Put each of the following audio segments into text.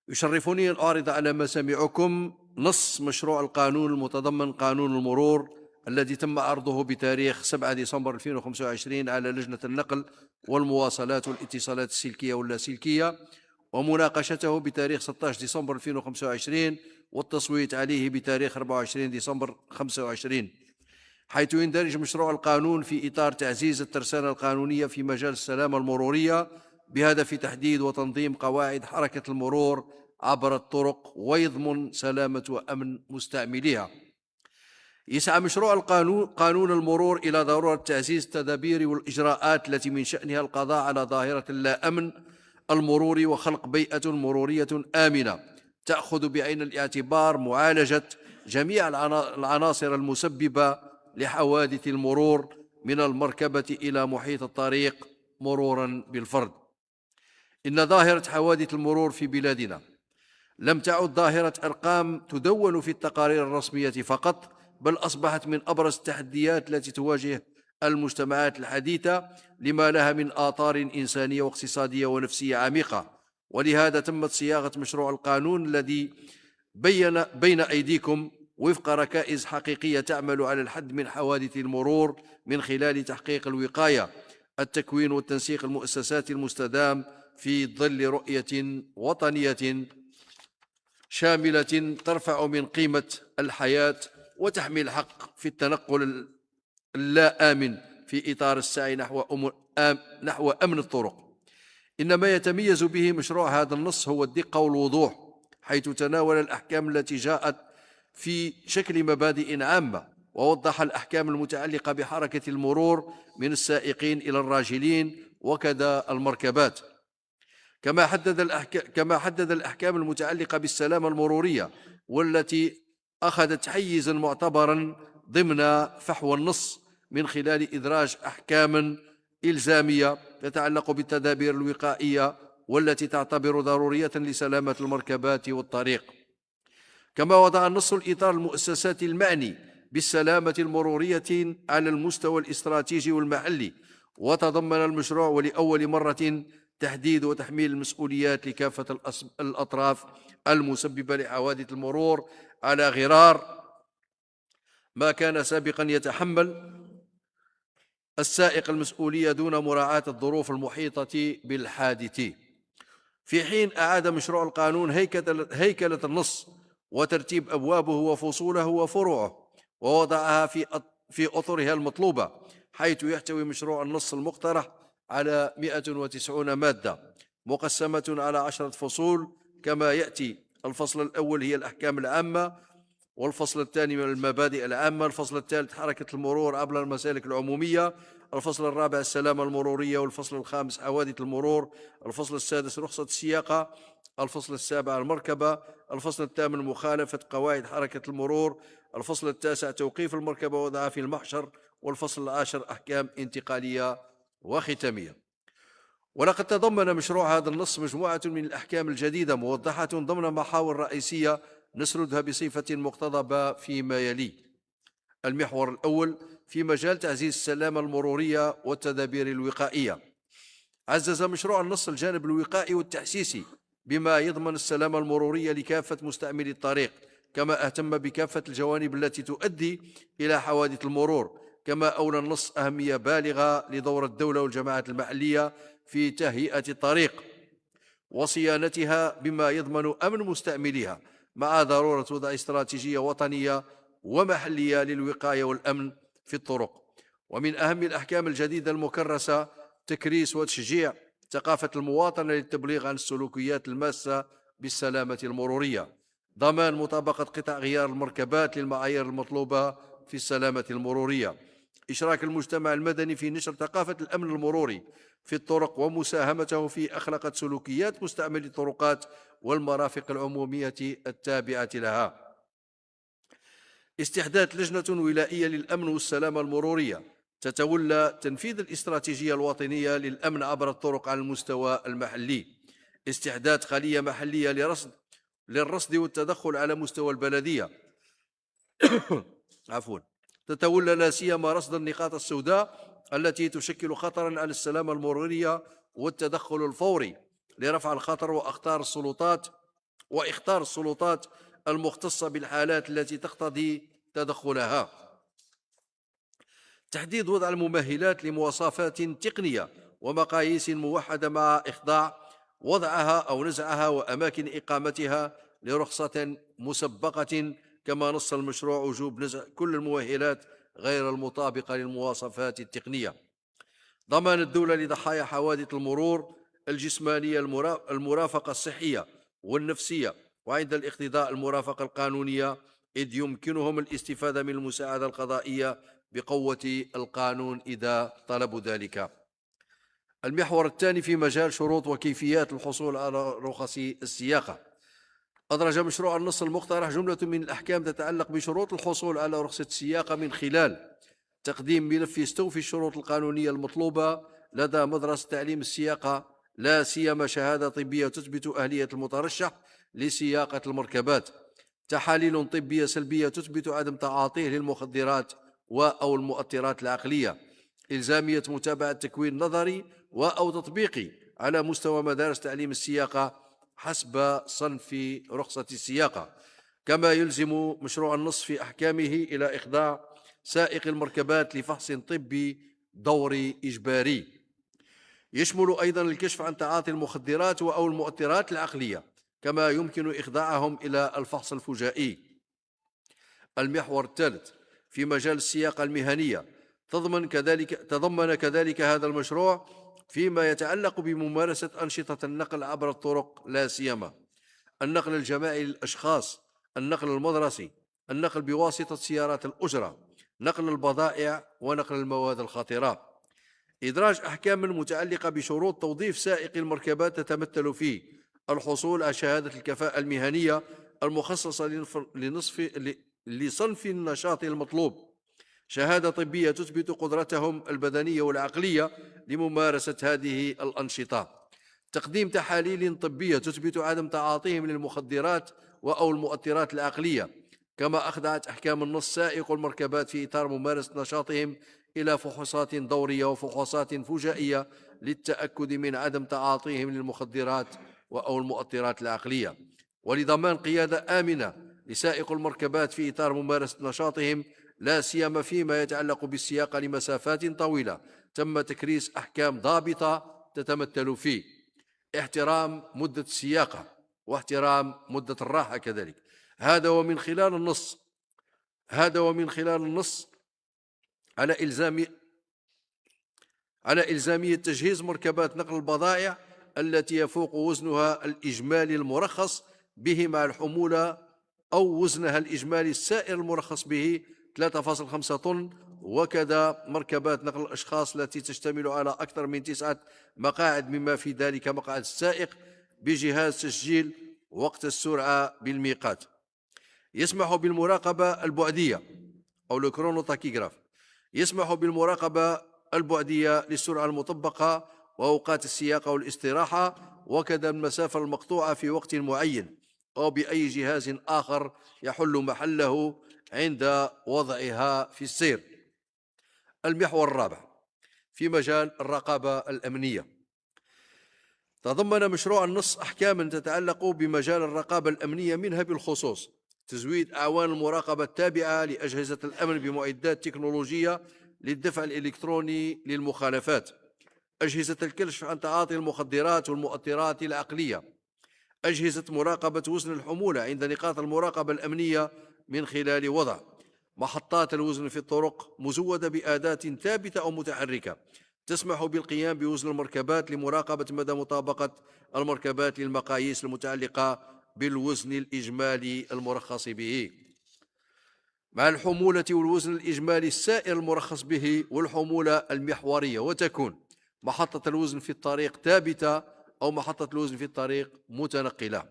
يشرفني أن أعرض على مسامعكم نص مشروع القانون المتضمن قانون المرور الذي تم عرضه بتاريخ 7 ديسمبر 2025 على لجنة النقل والمواصلات والاتصالات السلكية واللاسلكية، ومناقشته بتاريخ 16 ديسمبر 2025 والتصويت عليه بتاريخ 24 ديسمبر 25، حيث يندرج مشروع القانون في إطار تعزيز الترسانة القانونية في مجال السلامة المرورية بهدف تحديد وتنظيم قواعد حركة المرور عبر الطرق ويضمن سلامة وأمن مستعمليها. يسعى مشروع قانون المرور إلى ضرورة تعزيز التدابير والإجراءات التي من شأنها القضاء على ظاهرة اللا أمن المروري وخلق بيئة مرورية آمنة تأخذ بعين الاعتبار معالجة جميع العناصر المسببة لحوادث المرور من المركبة إلى محيط الطريق مرورا بالفرد. إن ظاهرة حوادث المرور في بلادنا لم تعد ظاهرة أرقام تدون في التقارير الرسمية فقط، بل أصبحت من أبرز التحديات التي تواجه المجتمعات الحديثة لما لها من آثار إنسانية واقتصادية ونفسية عميقة. ولهذا تمت صياغة مشروع القانون الذي بين أيديكم وفق ركائز حقيقية تعمل على الحد من حوادث المرور من خلال تحقيق الوقاية، التكوين والتنسيق المؤسساتي المستدام في ظل رؤية وطنية شاملة ترفع من قيمة الحياة وتحمي الحق في التنقل اللا آمن في إطار السعي نحو أمن الطرق. إن ما يتميز به مشروع هذا النص هو الدقة والوضوح، حيث تناول الأحكام التي جاءت في شكل مبادئ عامة، ووضح الأحكام المتعلقة بحركة المرور من السائقين إلى الراجلين وكذا المركبات. كما حدد الأحكام المتعلقة بالسلامة المرورية والتي أخذت حيزا معتبرا ضمن فحوى النص من خلال إدراج أحكام إلزامية تتعلق بالتدابير الوقائية والتي تعتبر ضرورية لسلامة المركبات والطريق. كما وضع النص الإطار المؤسساتي المعني بالسلامة المرورية على المستوى الاستراتيجي والمحلي، وتضمن المشروع ولأول مرة تحديد وتحميل المسؤوليات لكافة الأطراف المسببة لحوادث المرور على غرار ما كان سابقا يتحمل السائق المسؤولية دون مراعاة الظروف المحيطة بالحادث. في حين أعاد مشروع القانون هيكلة النص وترتيب أبوابه وفصوله وفروعه، ووضعها في أطرها المطلوبة، حيث يحتوي مشروع النص المقترح على 190 مادة مقسمة على 10 فصول، كما يأتي: الفصل الأول هي الأحكام العامة، والفصل الثاني من المبادئ العامة، الفصل الثالث حركة المرور عبر المسالك العمومية، الفصل الرابع السلامة المرورية، والفصل الخامس حوادث المرور، الفصل السادس رخصة السياقة، الفصل السابع المركبة، الفصل الثامن مخالفة قواعد حركة المرور، الفصل التاسع توقيف المركبة ووضعها في المحشر، والفصل العاشر أحكام انتقالية وختامية. ولقد تضمن مشروع هذا النص مجموعة من الأحكام الجديدة موضحة ضمن محاور رئيسية نسردها بصفة مقتضبة فيما يلي. المحور الأول في مجال تعزيز السلامة المرورية والتدابير الوقائية. عزز مشروع النص الجانب الوقائي والتحسيسي بما يضمن السلامة المرورية لكافة مستعملي الطريق، كما اهتم بكافة الجوانب التي تؤدي إلى حوادث المرور. كما أولى النص أهمية بالغة لدور الدولة والجماعات المحلية في تهيئة الطريق وصيانتها بما يضمن أمن مستعمليها، مع ضرورة وضع استراتيجية وطنية ومحلية للوقاية والأمن في الطرق. ومن أهم الأحكام الجديدة المكرسة تكريس وتشجيع ثقافة المواطنة للتبليغ عن السلوكيات الماسة بالسلامة المرورية، ضمان مطابقة قطع غيار المركبات للمعايير المطلوبة في السلامة المرورية، إشراك المجتمع المدني في نشر ثقافة الأمن المروري في الطرق ومساهمته في أخلاق سلوكيات مستعملي الطرقات والمرافق العمومية التابعة لها. استحداث لجنة ولائية للأمن والسلامة المرورية تتولى تنفيذ الاستراتيجية الوطنية للأمن عبر الطرق على المستوى المحلي. استحداث خلية محلية للرصد والتدخل على مستوى البلدية تتولى لا سيما رصد النقاط السوداء التي تشكل خطرا على السلامة المرورية والتدخل الفوري لرفع الخطر وأخطار السلطات واختار السلطات المختصة بالحالات التي تقتضي تدخلها. تحديد وضع المؤهلات لمواصفات تقنية ومقاييس موحدة مع إخضاع وضعها أو نزعها وأماكن إقامتها لرخصة مسبقة، كما نص المشروع وجوب نزع كل المؤهلات غير المطابقة للمواصفات التقنية. ضمان الدولة لضحايا حوادث المرور الجسمانية المرافقة الصحية والنفسية، وعند الاقتضاء المرافقة القانونية، إذ يمكنهم الاستفادة من المساعدة القضائية بقوة القانون إذا طلبوا ذلك. المحور الثاني في مجال شروط وكيفيات الحصول على رخص السياقة. أدرج مشروع النص المقترح جملة من الأحكام تتعلق بشروط الحصول على رخصة السياقة، من خلال تقديم ملف يستوفي الشروط القانونية المطلوبة لدى مدرسة تعليم السياقة، لا سيما شهادة طبية تثبت أهلية المترشح لسياقة المركبات، تحاليل طبية سلبية تثبت عدم تعاطيه للمخدرات أو المؤثرات العقلية، إلزامية متابعة تكوين نظري أو تطبيقي على مستوى مدارس تعليم السياقة حسب صنف رخصة السياقة. كما يلزم مشروع النص في أحكامه إلى إخضاع سائق المركبات لفحص طبي دوري إجباري، يشمل أيضا الكشف عن تعاطي المخدرات أو المؤثرات العقلية، كما يمكن إخضاعهم إلى الفحص الفجائي. المحور الثالث في مجال السياقة المهنية. تضمن كذلك هذا المشروع فيما يتعلق بممارسة أنشطة النقل عبر الطرق، لا سيما النقل الجماعي للأشخاص، النقل المدرسي، النقل بواسطة سيارات الأجرة، نقل البضائع، ونقل المواد الخطرة. إدراج أحكام متعلقة بشروط توظيف سائق المركبات تتمثل في الحصول على شهادة الكفاءة المهنية المخصصة لصنف النشاط المطلوب، شهادة طبية تثبت قدرتهم البدنية والعقلية لممارسة هذه الأنشطة، تقديم تحاليل طبية تثبت عدم تعاطيهم للمخدرات أو المؤثرات العقلية. كما أخضعت أحكام النص سائق المركبات في إطار ممارسة نشاطهم إلى فحوصات دورية وفحوصات فجائية للتأكد من عدم تعاطيهم للمخدرات أو المؤثرات العقلية، ولضمان قيادة آمنة لسائق المركبات في إطار ممارسة نشاطهم، لا سيما فيما يتعلق بالسياقة لمسافات طويلة. تم تكريس أحكام ضابطة تتمثل في احترام مدة السياقة واحترام مدة الراحة كذلك. هذا ومن خلال النص على إلزامية تجهيز مركبات نقل البضائع التي يفوق وزنها الإجمالي المرخص به مع الحمولة أو وزنها الإجمالي السائر المرخص به 3.5 طن، وكذا مركبات نقل الأشخاص التي تشتمل على أكثر من 9 مقاعد، مما في ذلك مقعد السائق بجهاز تسجيل وقت السرعة بالميقات. يسمح بالمراقبة البعدية أو الكرونوتاكيغراف، يسمح بالمراقبة البعدية للسرعة المطبقة وأوقات السياقة والاستراحة، وكذا المسافة المقطوعة في وقت معين أو بأي جهاز آخر يحل محله عند وضعها في السير. المحور الرابع في مجال الرقابة الأمنية. تضمن مشروع النص أحكاما تتعلق بمجال الرقابة الأمنية، منها بالخصوص تزويد أعوان المراقبة التابعة لأجهزة الأمن بمعدات تكنولوجية للدفع الإلكتروني للمخالفات، أجهزة الكشف عن تعاطي المخدرات والمؤثرات العقلية، أجهزة مراقبة وزن الحمولة عند نقاط المراقبة الأمنية من خلال وضع محطات الوزن في الطرق مزودة بأداة ثابتة أو متحركة تسمح بالقيام بوزن المركبات لمراقبة مدى مطابقة المركبات للمقاييس المتعلقة بالوزن الإجمالي المرخص به، مع الحمولة والوزن الإجمالي السائر المرخص به والحمولة المحورية، وتكون محطة الوزن في الطريق ثابتة أو محطة الوزن في الطريق متنقلة.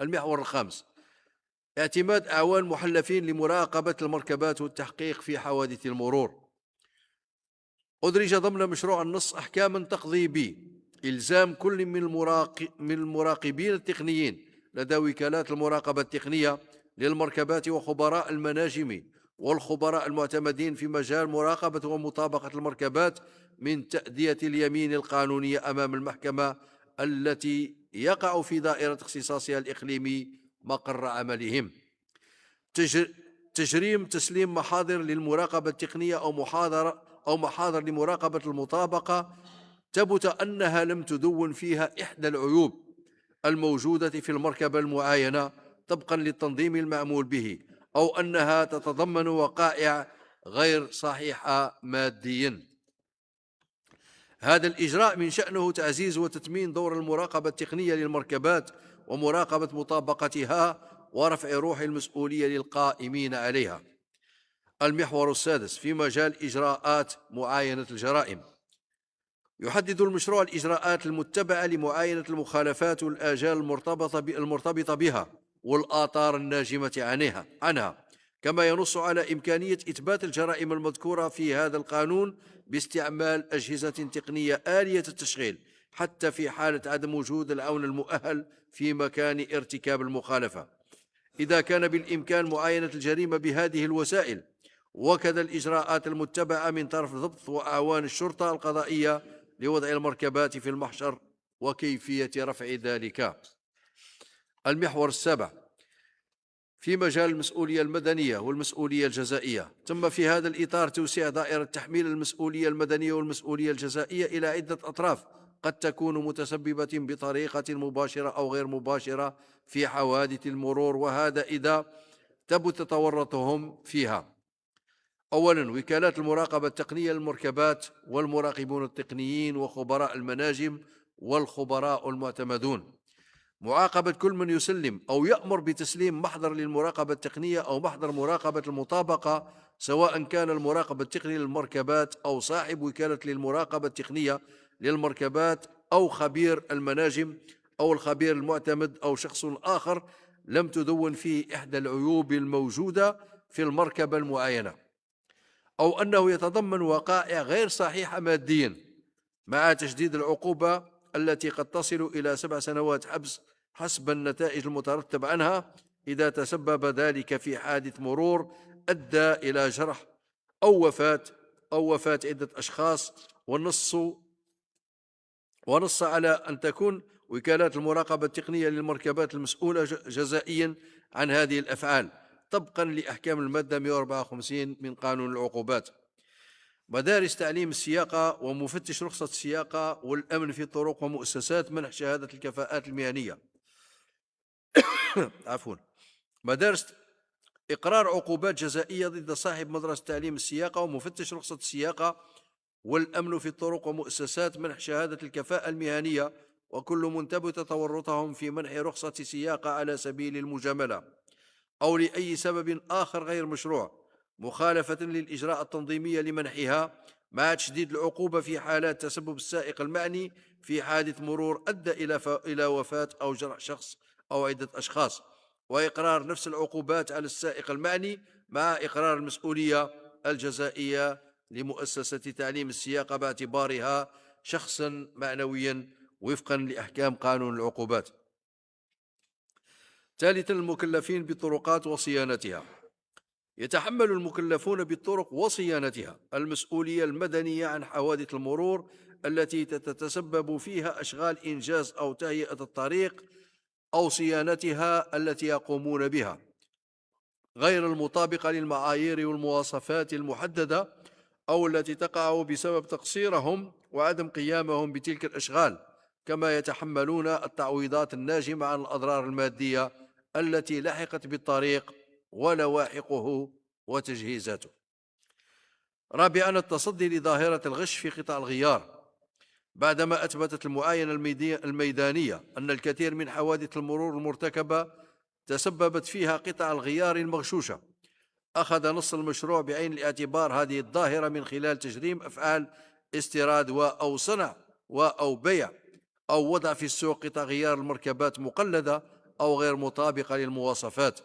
المحور الخامس اعتماد أعوان محلفين لمراقبة المركبات والتحقيق في حوادث المرور. أدرج ضمن مشروع النص أحكاما تقضي بإلزام كل من المراقبين التقنيين لدى وكالات المراقبة التقنية للمركبات وخبراء المناجم والخبراء المعتمدين في مجال مراقبة ومطابقة المركبات من تأدية اليمين القانونية أمام المحكمة التي يقع في دائرة اختصاصها الإقليمي مقر عملهم. تجريم تسليم محاضر للمراقبة التقنية أو محاضر لمراقبة المطابقة ثبت أنها لم تدون فيها إحدى العيوب الموجودة في المركبة المعاينة طبقا للتنظيم المعمول به، أو أنها تتضمن وقائع غير صحيحة ماديا. هذا الإجراء من شأنه تعزيز وتثمين دور المراقبة التقنية للمركبات ومراقبة مطابقتها ورفع روح المسؤولية للقائمين عليها. المحور السادس في مجال إجراءات معاينة الجرائم. يحدد المشروع الإجراءات المتبعة لمعاينة المخالفات والآجال المرتبطة بها والآثار الناجمة عنها، كما ينص على إمكانية إثبات الجرائم المذكورة في هذا القانون باستعمال أجهزة تقنية آلية التشغيل حتى في حالة عدم وجود العون المؤهل في مكان ارتكاب المخالفة، إذا كان بالإمكان معاينة الجريمة بهذه الوسائل، وكذا الإجراءات المتبعة من طرف ضبط وأعوان الشرطة القضائية لوضع المركبات في المحشر وكيفية رفع ذلك. المحور السابع في مجال المسؤولية المدنية والمسؤولية الجزائية. تم في هذا الإطار توسيع دائرة تحميل المسؤولية المدنية والمسؤولية الجزائية إلى عدة أطراف قد تكون متسببة بطريقة مباشرة أو غير مباشرة في حوادث المرور، وهذا إذا ثبت تورطهم فيها. أولا، وكالات المراقبة التقنية للمركبات والمراقبون التقنيين وخبراء المناجم والخبراء المعتمدون. معاقبة كل من يسلم أو يأمر بتسليم محضر للمراقبة التقنية أو محضر مراقبة المطابقة، سواء كان المراقب التقني للمركبات أو صاحب وكالة للمراقبة التقنية للمركبات أو خبير المناجم أو الخبير المعتمد أو شخص آخر لم تدون فيه إحدى العيوب الموجودة في المركبة المعاينة، أو أنه يتضمن وقائع غير صحيحة ماديا، مع تشديد العقوبة التي قد تصل إلى 7 سنوات حبس حسب النتائج المترتب عنها إذا تسبب ذلك في حادث مرور أدى إلى جرح أو وفاة عدة أشخاص. ونص على أن تكون وكالات المراقبة التقنية للمركبات المسؤولة جزائيا عن هذه الأفعال طبقا لأحكام المادة 154 من قانون العقوبات. مدارس تعليم السياقة ومفتش رخصة السياقة والأمن في الطرق ومؤسسات منح شهادة الكفاءات المهنية مدارس إقرار عقوبات جزائية ضد صاحب مدرسة تعليم السياقة ومفتش رخصة السياقة والأمن في الطرق ومؤسسات منح شهادة الكفاءة المهنية وكل من ثبت تورطهم في منح رخصة سياقة على سبيل المجاملة أو لأي سبب آخر غير مشروع مخالفة للإجراء التنظيمي لمنحها، مع تشديد العقوبة في حالات تسبب السائق المعني في حادث مرور أدى إلى وفاة أو جرح شخص أو عدة أشخاص، وإقرار نفس العقوبات على السائق المعني مع إقرار المسؤولية الجزائية لمؤسسة تعليم السياقة باعتبارها شخصا معنويا وفقا لأحكام قانون العقوبات. ثالثا، المكلفين بالطرقات وصيانتها. يتحمل المكلفون بالطرق وصيانتها المسؤولية المدنية عن حوادث المرور التي تتسبب فيها أشغال إنجاز أو تهيئة الطريق أو صيانتها التي يقومون بها غير المطابقة للمعايير والمواصفات المحددة أو التي تقع بسبب تقصيرهم وعدم قيامهم بتلك الأشغال، كما يتحملون التعويضات الناجمة عن الأضرار المادية التي لحقت بالطريق ولواحقه وتجهيزاته. رابعا، التصدي لظاهرة الغش في قطاع الغيار. بعدما أثبتت المعاينة الميدانية أن الكثير من حوادث المرور المرتكبة تسببت فيها قطع الغيار المغشوشة، أخذ نص المشروع بعين الاعتبار هذه الظاهرة من خلال تجريم أفعال استيراد أو صنع أو بيع أو وضع في السوق قطع غيار المركبات مقلدة أو غير مطابقة للمواصفات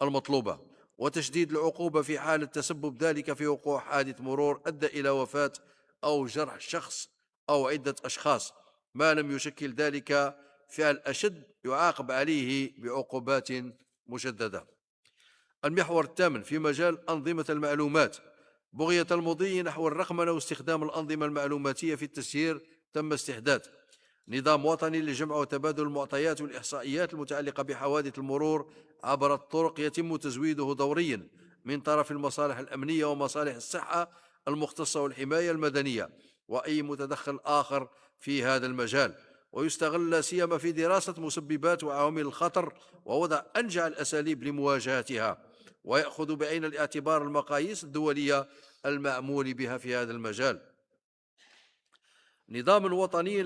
المطلوبة، وتشديد العقوبة في حالة تسبب ذلك في وقوع حادث مرور أدى إلى وفاة أو جرح شخص أو عدة أشخاص، ما لم يشكل ذلك فعل أشد يعاقب عليه بعقوبات مشددة. المحور الثامن في مجال أنظمة المعلومات. بغية المضي نحو الرقمنة واستخدام الأنظمة المعلوماتية في التسيير تم استحداث نظام وطني لجمع وتبادل المعطيات والإحصائيات المتعلقة بحوادث المرور عبر الطرق يتم تزويده دوريا من طرف المصالح الأمنية ومصالح الصحة المختصة والحماية المدنية وأي متدخل آخر في هذا المجال، ويستغل لا سيما في دراسة مسببات وعوامل الخطر ووضع أنجع الأساليب لمواجهتها، ويأخذ بعين الاعتبار المقاييس الدولية المعمول بها في هذا المجال. نظام وطني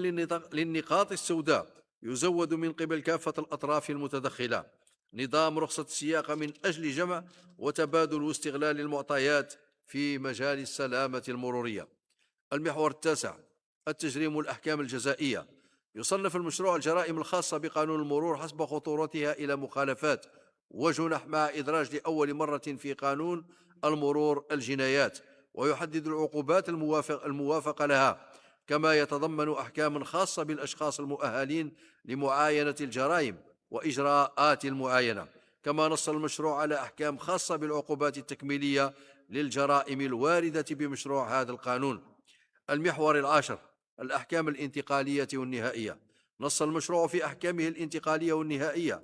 للنقاط السوداء يزود من قبل كافة الأطراف المتدخلة. نظام رخصة السياقة من أجل جمع وتبادل واستغلال المعطيات في مجال السلامة المرورية. المحور التاسع: التجريم والأحكام الجزائية. يصنف المشروع الجرائم الخاصة بقانون المرور حسب خطورتها إلى مخالفات وجنح مع إدراج لأول مرة في قانون المرور الجنايات، ويحدد العقوبات الموافقة لها، كما يتضمن أحكاما خاصة بالأشخاص المؤهلين لمعاينة الجرائم وإجراءات المعاينة. كما نص المشروع على أحكام خاصة بالعقوبات التكميلية للجرائم الواردة بمشروع هذا القانون. المحور العاشر: الأحكام الانتقالية والنهائية. نص المشروع في أحكامه الانتقالية والنهائية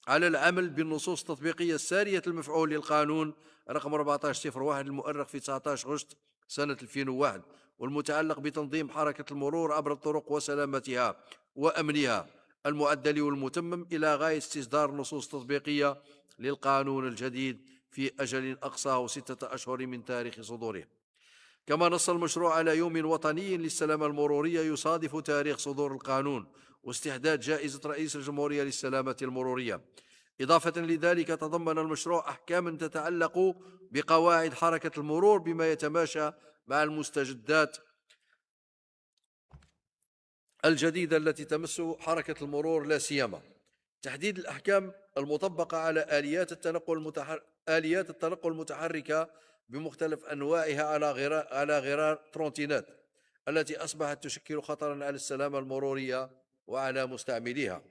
على العمل بالنصوص التطبيقية السارية المفعول للقانون رقم 1401 المؤرخ في 19 غشت سنة 2001 والمتعلق بتنظيم حركة المرور عبر الطرق وسلامتها وأمنها، المعدل والمتمم إلى غاية استصدار نصوص تطبيقية للقانون الجديد في أجل أقصاه 6 أشهر من تاريخ صدوره. كما نص المشروع على يوم وطني للسلامة المرورية يصادف تاريخ صدور القانون واستحداث جائزة رئيس الجمهورية للسلامة المرورية. إضافة لذلك تضمن المشروع أحكاما تتعلق بقواعد حركة المرور بما يتماشى مع المستجدات الجديدة التي تمس حركة المرور، لا سيما تحديد الأحكام المطبقة على آليات التنقل المتحركة بمختلف أنواعها على غرار ترونتينات التي أصبحت تشكل خطرا على السلامة المرورية وعلى مستعمليها.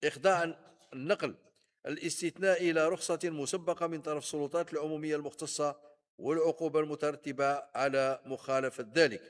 إخضاع النقل الاستثناء إلى رخصة مسبقة من طرف السلطات العمومية المختصة والعقوبة المترتبة على مخالفة ذلك.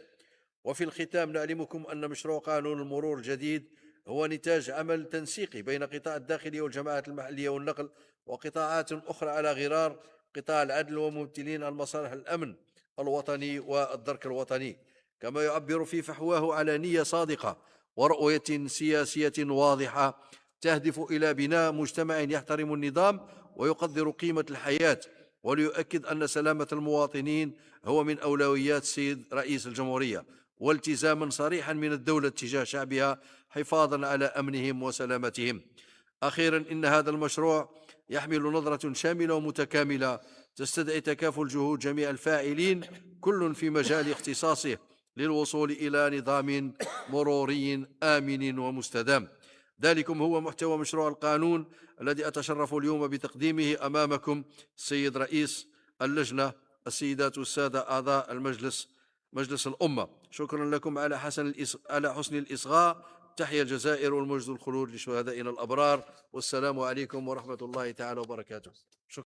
وفي الختام نعلمكم أن مشروع قانون المرور الجديد هو نتاج عمل تنسيقي بين قطاع الداخلية والجماعات المحلية والنقل وقطاعات أخرى على غرار قطاع العدل وممثلين عن مصالح الأمن الوطني والدرك الوطني، كما يعبر في فحواه على نية صادقة ورؤية سياسية واضحة تهدف إلى بناء مجتمع يحترم النظام ويقدر قيمة الحياة، وليؤكد أن سلامة المواطنين هو من أولويات السيد رئيس الجمهورية، والتزاما صريحا من الدولة تجاه شعبها حفاظا على أمنهم وسلامتهم. أخيرا، إن هذا المشروع يحمل نظرة شاملة ومتكاملة تستدعي تكافل جهود جميع الفاعلين كل في مجال اختصاصه للوصول إلى نظام مروري آمن ومستدام. ذلكم هو محتوى مشروع القانون الذي أتشرف اليوم بتقديمه أمامكم السيد رئيس اللجنة، السيدات والسادة أعضاء مجلس الأمة. شكرا لكم على حسن الإصغاء. تحيا الجزائر والمجد الخلود لشهدائنا الأبرار، والسلام عليكم ورحمة الله تعالى وبركاته. شكرا.